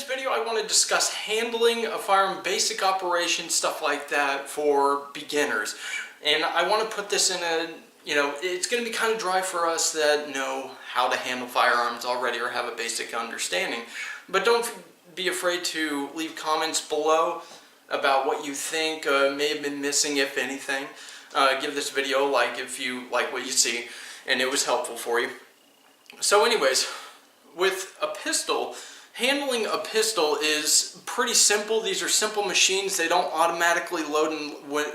today's video, I want to discuss handling a firearm, basic operation, stuff like that for beginners. And I want to put this in a, it's going to be kind of dry for us that know how to handle firearms already or have a basic understanding. But don't be afraid to leave comments below about what you think may have been missing, if anything. Give this video a like if you like what you see and it was helpful for you. So anyways, with a pistol, handling a pistol is pretty simple. These are simple machines. They don't automatically load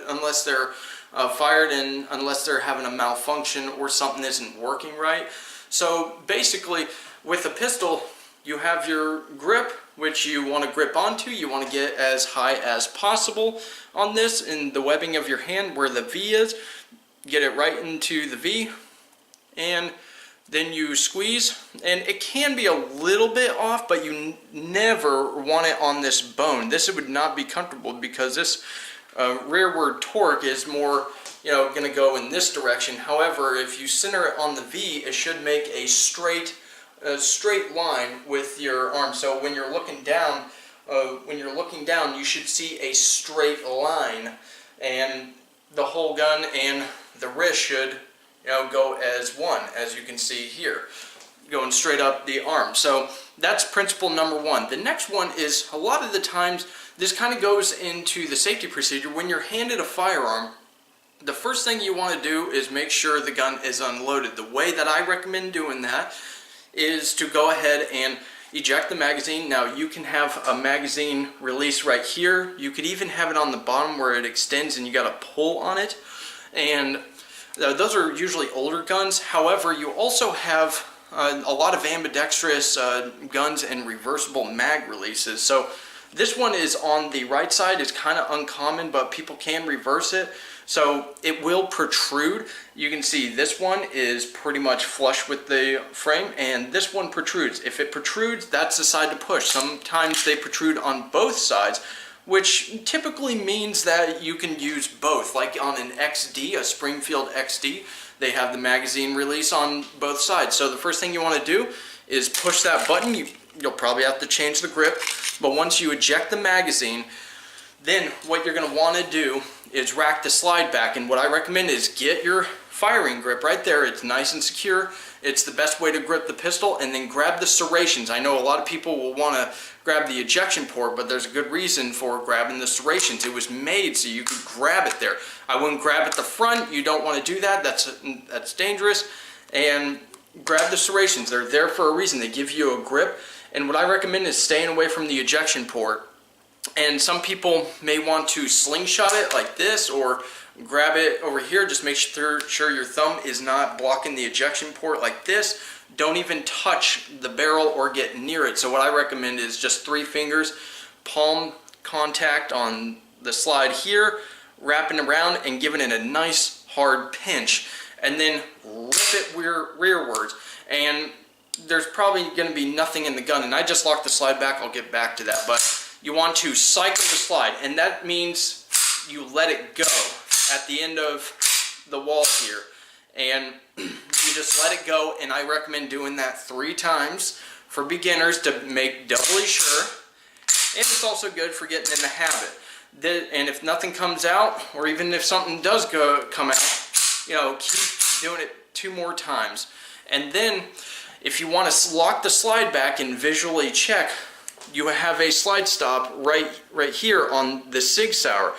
unless they're fired and unless they're having a malfunction or something isn't working right. So basically with a pistol, you have your grip, which you want to grip onto. You want to get as high as possible on this in the webbing of your hand where the V is. Get it right into the V, and then you squeeze, and it can be a little bit off, but you never want it on this bone. This would not be comfortable because this rearward torque is more, going to go in this direction. However, if you center it on the V, it should make a straight line with your arm. So when you're looking down, you should see a straight line, and the whole gun and the wrist should go as one, as you can see here, going straight up the arm. So that's principle number one. The next one is, a lot of the times, this kind of goes into the safety procedure. When you're handed a firearm, the first thing you want to do is make sure the gun is unloaded. The way that I recommend doing that is to go ahead and eject the magazine. Now you can have a magazine release right here. You could even have it on the bottom where it extends and you got to pull on it. And those are usually older guns. However, you also have a lot of ambidextrous guns and reversible mag releases. So this one is on the right side. It's kind of uncommon, but people can reverse it. So it will protrude. You can see this one is pretty much flush with the frame, and this one protrudes. If it protrudes, that's the side to push. Sometimes they protrude on both sides, which typically means that you can use both. Like on an XD, a Springfield XD, they have the magazine release on both sides. So the first thing you want to do is push that button. You'll probably have to change the grip, but once you eject the magazine, then what you're going to want to do is rack the slide back. And what I recommend is get your firing grip right there. It's nice and secure. It's the best way to grip the pistol, and then grab the serrations. I know a lot of people will want to grab the ejection port, but there's a good reason for grabbing the serrations. It was made so you could grab it there. I wouldn't grab at the front. You don't want to do that. That's dangerous. And grab the serrations. They're there for a reason. They give you a grip. And what I recommend is staying away from the ejection port. And some people may want to slingshot it like this, or grab it over here. Just make sure your thumb is not blocking the ejection port like this. Don't even touch the barrel or get near it. So what I recommend is just 3 fingers, palm contact on the slide here, wrapping around and giving it a nice hard pinch, and then rip it rearwards. And there's probably going to be nothing in the gun, and I just locked the slide back. I'll get back to that, but you want to cycle the slide, and that means you let it go at the end of the wall here, and you just let it go. And I recommend doing that 3 times for beginners to make doubly sure, and it's also good for getting in the habit. And if nothing comes out, or even if something does come out, keep doing it 2 more times. And then if you want to lock the slide back and visually check, you have a slide stop right here on the Sig Sauer.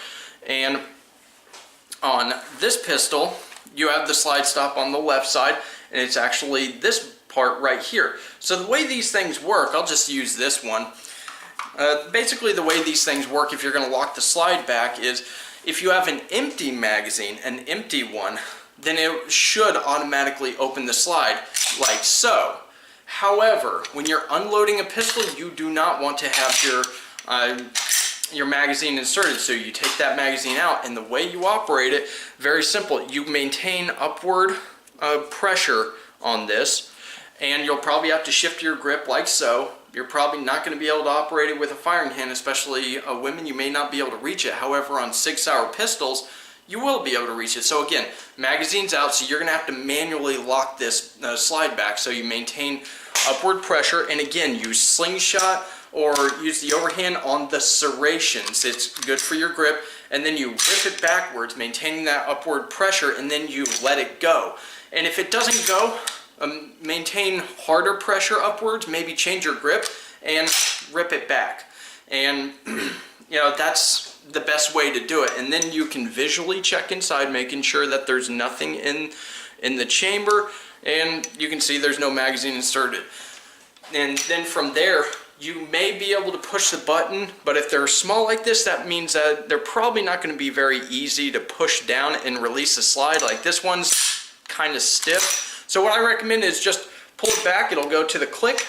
And on this pistol, you have the slide stop on the left side, and it's actually this part right here. So the way these things work, I'll just use this one. Basically the way these things work, if you're going to lock the slide back, is if you have an empty magazine, an empty one, then it should automatically open the slide like so. However, when you're unloading a pistol, you do not want to have your magazine inserted. So you take that magazine out, and the way you operate it, very simple. You maintain upward pressure on this, and you'll probably have to shift your grip like so. You're probably not going to be able to operate it with a firing hand, especially women. You may not be able to reach it. However, on Sig Sauer pistols, you will be able to reach it. So again, magazine's out, so you're going to have to manually lock this slide back so you maintain upward pressure, and again, use slingshot or use the overhand on the serrations. It's good for your grip, and then you rip it backwards, maintaining that upward pressure, and then you let it go. And if it doesn't go, maintain harder pressure upwards, maybe change your grip, and rip it back. And you know, that's the best way to do it. And then you can visually check inside, making sure that there's nothing in the chamber, and you can see there's no magazine inserted. And then from there, you may be able to push the button, but if they're small like this, that means that they're probably not going to be very easy to push down and release the slide. Like this one's kind of stiff. So what I recommend is just pull it back, it'll go to the click,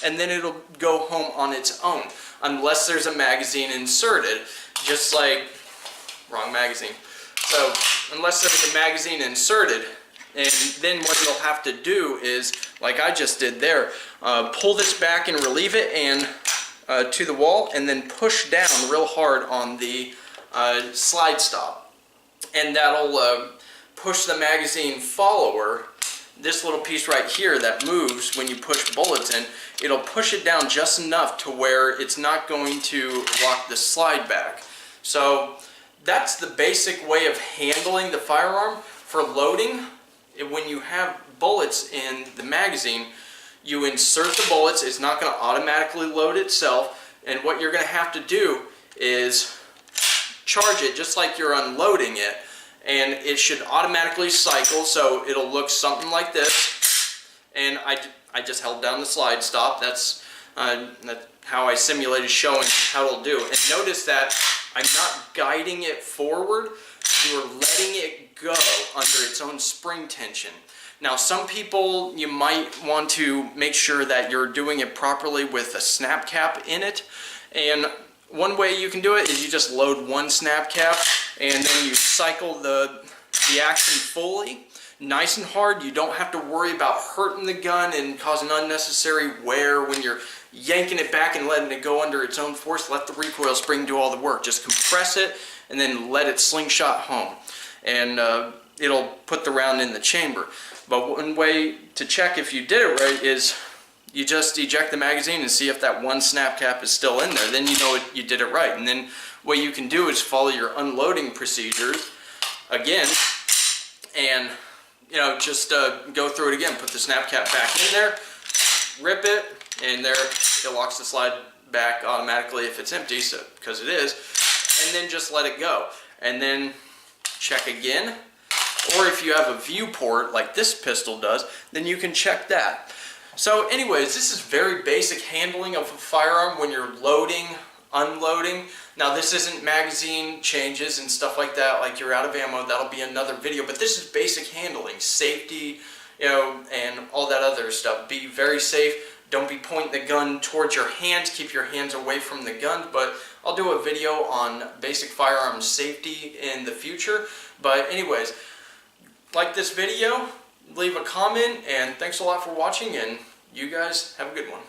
and then it'll go home on its own, unless there's a magazine inserted, just like, wrong magazine. So unless there's a magazine inserted, and then what you'll have to do is, like I just did there, pull this back and relieve it and to the wall, and then push down real hard on the slide stop. And that'll push the magazine follower, this little piece right here that moves when you push bullets in, it'll push it down just enough to where it's not going to lock the slide back. So that's the basic way of handling the firearm. For loading, when you have bullets in the magazine, you insert the bullets. It's not going to automatically load itself, and what you're going to have to do is charge it just like you're unloading it, and it should automatically cycle, so it'll look something like this. And I just held down the slide stop. That's how I simulated showing how it'll do. And notice that I'm not guiding it forward, you're letting it go under its own spring tension. Now some people, you might want to make sure that you're doing it properly with a snap cap in it, and one way you can do it is you just load one snap cap and then you cycle the action fully, nice and hard. You don't have to worry about hurting the gun and causing unnecessary wear when you're yanking it back and letting it go under its own force. Let the recoil spring do all the work. Just compress it and then let it slingshot home, and it'll put the round in the chamber. But one way to check if you did it right is you just eject the magazine and see if that one snap cap is still in there. Then you know you did it right. And then what you can do is follow your unloading procedures again, and you know, just go through it again. Put the snap cap back in there, rip it, and there it locks the slide back automatically if it's empty, so because it is, and then just let it go. And then check again, or if you have a viewport like this pistol does, then you can check that. So anyways, this is very basic handling of a firearm when you're loading, unloading. Now this isn't magazine changes and stuff like that, like you're out of ammo, that'll be another video, but this is basic handling, safety, you know, and all that other stuff. Be very safe. Don't be pointing the gun towards your hands, keep your hands away from the gun. But I'll do a video on basic firearm safety in the future. But anyways, like this video, leave a comment, and thanks a lot for watching, and you guys have a good one.